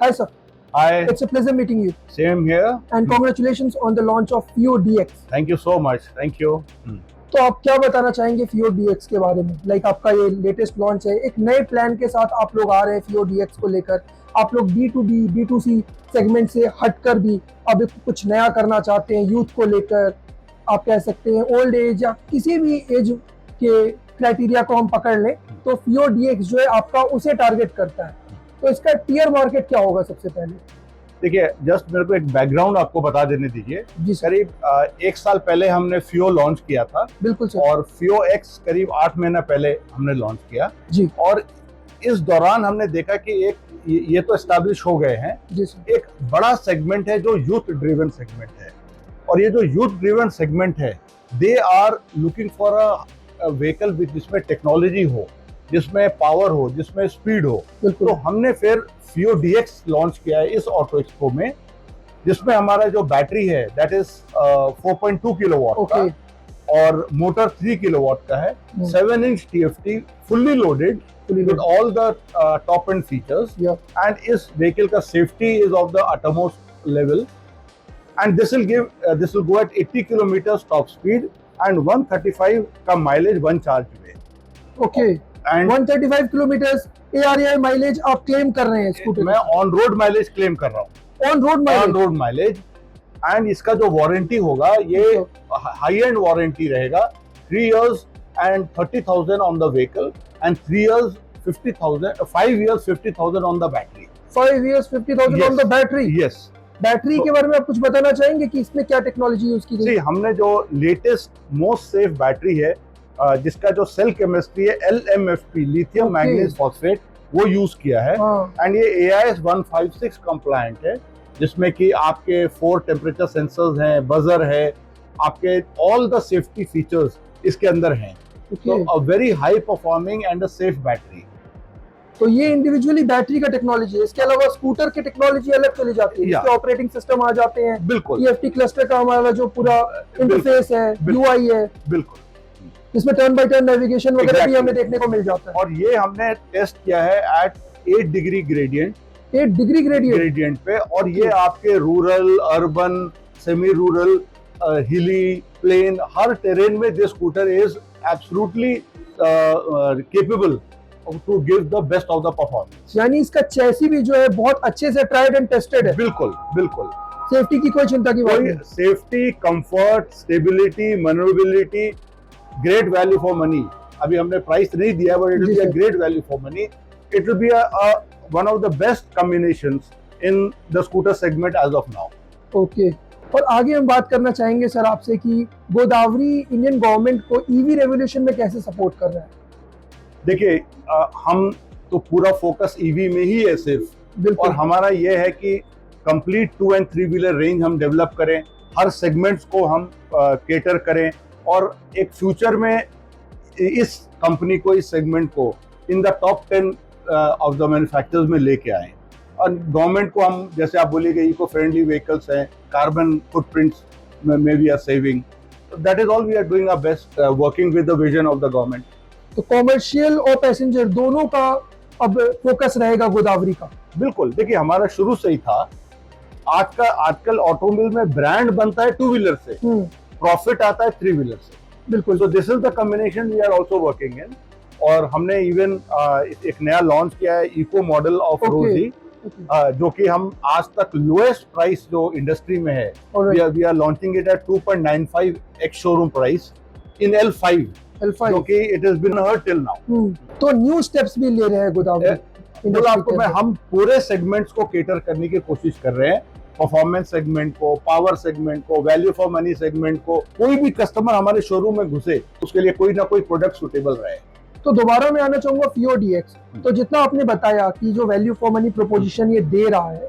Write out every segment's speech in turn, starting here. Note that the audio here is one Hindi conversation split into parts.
Hi, sir. Hi, It's a pleasure meeting you. same here. And congratulations on the launch of FIO DX. Thank you so much. Thank you. तो आप क्या बताना चाहेंगे FIO DX के बारे में? लाइक आपका ये लेटेस्ट लॉन्च है, एक नए प्लान के साथ आप लोग आ रहे हैं FIO DX को लेकर। आप लोग B2B, B2C सेगमेंट से हटकर भी अब कुछ नया करना चाहते हैं यूथ को लेकर। आप कह सकते हैं ओल्ड एज या किसी भी एज के क्राइटेरिया को हम पकड़ लें तो FIO DX जो है आपका उसे टारगेट करता है। तो इसका टियर मार्केट क्या होगा सबसे पहले? देखिए, जस्ट मेरे को एक बैकग्राउंड आपको बता देने दीजिए। जी सर। करीब एक साल पहले हमने FIO लॉन्च किया था। बिल्कुल सर। और FIO X करीब 8 महीना पहले हमने लॉन्च किया जी। और इस दौरान हमने देखा कि एक ये तो एस्टैब्लिश हो गए हैं। जी सर। एक बड़ा सेगमेंट है जो यूथ ड्रिवन सेगमेंट है, और ये जो यूथ ड्रिवन सेगमेंट है, they are looking for a vehicle जिसमें टेक्नोलॉजी हो, जिसमें पावर हो, जिसमें स्पीड हो। तो हमने फिर FIO DX लॉन्च किया है इस ऑटो एक्सपो में, जिसमें हमारा जो बैटरी है दैट इज 4.2 किलोवाट का और मोटर 3 किलोवाट का है। 7 inch TFT fully loaded with all the top end features, and इस व्हीकल का safety is of the utmost level, and this will go at 80 kilometers top speed and 135 का माइलेज वन चार्ज में। Okay, and 135 kilometre ARAI mileage आप क्लेम कर रहे हैं स्कूटर? मैं ऑन रोड माइलेज क्लेम कर रहा हूँ। On road mileage. एंड इसका जो वारंटी होगा ये हाई एंड वारंटी रहेगा। 3 years and 30,000 on the vehicle and 3 years 50,000, 5 years 50,000 on the battery. 5 years 50,000 on the battery. Yes. Battery के बारे में आप कुछ बताना चाहेंगे कि इसमें क्या टेक्नोलॉजी यूज की गई? हमने जो लेटेस्ट मोस्ट सेफ बैटरी है, जिसका जो सेल केमिस्ट्री है LMFP, लिथियम मैग्नीज फॉस्फेट, वो यूज किया है। एंड ये AIS 156 कंप्लायंट है, जिसमें कि आपके 4 टेम्परेचर सेंसर्स हैं, बजर है, आपके ऑल द सेफ्टी फीचर्स इसके अंदर हैं। तो a very high performing and a safe battery. तो ये इंडिविजुअली बैटरी का टेक्नोलॉजी है। इसके अलावा स्कूटर की टेक्नोलॉजी अलग चली जाती है, इसके ऑपरेटिंग सिस्टम आ जाते हैं। बिल्कुल। EFT क्लस्टर का हमारा जो पूरा इंटरफेस है, UI है, बिल्कुल, इसमें टर्न बाय टर्न नेविगेशन वगैरह भी हमें देखने को मिल जाता है। और ये हमने टेस्ट किया है at 8 degree gradient. 8 degree gradient पे, और ये आपके rural, urban, semi rural, hilly, plain, हर टेरेन में this scooter is absolutely capable to give the best of the performance. यानी इसका चैसी भी जो है बहुत अच्छे से ट्राइड एंड टेस्टेड है। बिल्कुल बिल्कुल। सेफ्टी की कोई चिंता की बात नहीं। Safety, comfort, stability, manoeuvrability, great value for money. अभी हमने प्राइस नहीं दिया, but it will be a great value for money. It will be one of the best combinations in the scooter segment as of now. Okay, और आगे हम बात करना चाहेंगे सर आपसे कि गोदावरी इंडियन गवर्नमेंट को EV रेवोल्यूशन में कैसे सपोर्ट कर रहा है? देखिए, हम तो पूरा फोकस EV में ही है सिर्फ, और हमारा ये है कि कंप्लीट 2 and 3 व्हीलर रेंज हम डेवलप करें, हर सेगमेंट्स को हम केटर करें, और एक फ्यूचर में इस कंपनी को, इस सेगमेंट को in the top 10 of the manufacturers में लेके आए। और गवर्नमेंट को हम, जैसे आप बोलिएगा, इको फ्रेंडली व्हीकल्स हैं, कार्बन फुटप्रिंट्स में we are saving. That is all we are doing our best, working with the vision of the government. तो कॉमर्शियल और पैसेंजर दोनों का अब फोकस रहेगा गोदावरी का? बिल्कुल। देखिए, हमारा शुरू से ही था। आजकल ऑटोमोबाइल में ब्रांड बनता है 2 व्हीलर से, प्रॉफिट आता है 3 व्हीलर से। बिल्कुल। So this is the combination we are also working in. और हमने इवन एक नया लॉन्च किया है, इको मॉडल ऑफ रोजी, जो कि हम आज तक लोएस्ट प्राइस जो इंडस्ट्री में है, we are launching it at 2.95x showroom price in L5, जो कि it has been heard till now. तो न्यू स्टेप्स भी ले रहे हैं गोदावरी। आपको मैं, हम पूरे सेगमेंट्स को केटर करने की कोशिश कर रहे हैं, परफॉर्मेंस सेगमेंट को, पावर सेगमेंट को, वैल्यू फॉर मनी सेगमेंट को। कोई भी कस्टमर हमारे शोरूम में घुसे, उसके लिए कोई ना कोई प्रोडक्ट सुटेबल रहे। तो दोबारा मैं आना चाहूंगा FIO DX। तो जितना आपने बताया कि जो वैल्यू फॉर मनी प्रोपोजिशन ये दे रहा है,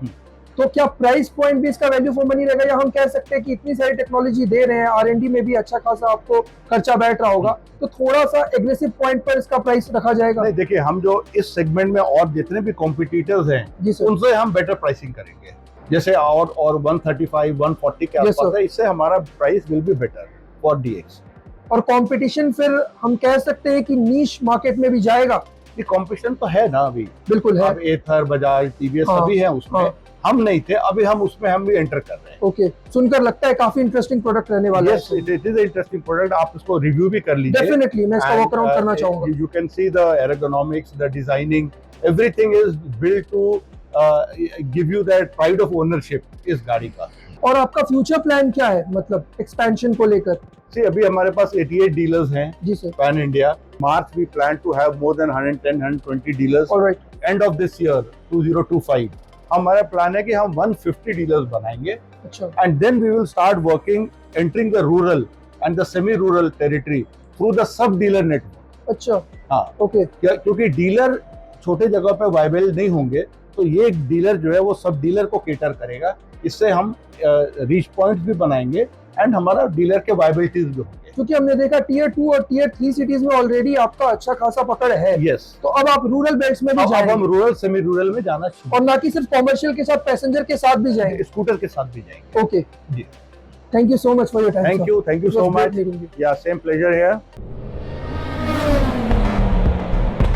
तो क्या प्राइस पॉइंट भी इसका वैल्यू फॉर मनी रहेगा, या हम कह सकते हैं कि इतनी सारी टेक्नोलॉजी दे रहे हैं, R&D में भी अच्छा खासा आपको खर्चा बैठ रहा होगा, तो थोड़ा सा एग्रेसिव पॉइंट पर इसका प्राइस रखा जाएगा? नहीं, देखिए, हम जो इस सेगमेंट में और जितने भी कॉम्पिटिटर्स हैं, उनसे हम बेटर प्राइसिंग करेंगे। जैसे और 135, 140 के आसपास है, इससे हमारा price will be better for DX। और कंपटीशन फिर हम कह सकते हैं कि नीश मार्केट में भी जाएगा? ये कंपटीशन तो है ना अभी, बिल्कुल है। अब एथर, बजाज, टीवीएस हाँ, सभी हैं उसमें। हाँ। हम नहीं थे, अभी हम उसमें हम भी एंटर कर रहे हैं। ओके, सुनकर लगता है काफी इंटरेस्टिंग प्रोडक्ट रहने वाला yes, it is interesting product, आप इसको रिव्यू भी कर लीजिए। डेफिनेटली मैं इसका वॉक अराउंड करना चाहूंगा। You can see the ergonomics, the designing, everything is built to give you that pride of ownership इस गाड़ी का। और आपका फ्यूचर प्लान क्या है, मतलब एक्सपेंशन को लेकर? See, अभी हमारे पास 88 डीलर्स हैं जी sir. Pan India. March we plan to have more than 110 120 dealers. Alright. End of this year 2025 हमारा प्लान है कि हम 150 डीलर्स बनाएंगे। अच्छा। And then we will start working entering the rural and the semi rural territory through the sub dealer network. अच्छा। हाँ, ओके। क्योंकि डीलर छोटे जगह पे वायबल नहीं होंगे, तो ये एक डीलर जो है वो सब डीलर को केटर करेगा। इससे हम रीच पॉइंट्स भी बनाएंगे एंड हमारा डीलर के वायबिलिटीज भी होंगे। क्योंकि हमने देखा टीयर 2 और टीयर 3 सिटीज में ऑलरेडी आपका अच्छा खासा पकड़ है। यस, तो अब आप रूरल बेल्ट्स में भी अब जाएंगे हम रूरल सेमी रूरल में जाना चाहिए, और ना कि सिर्फ कॉमर्शियल के साथ, पैसेंजर के साथ भी जाएंगे। स्कूटर के साथ भी जाएंगे। ओके जी, thank you so much for your time. Thank you so much. Yeah same pleasure here.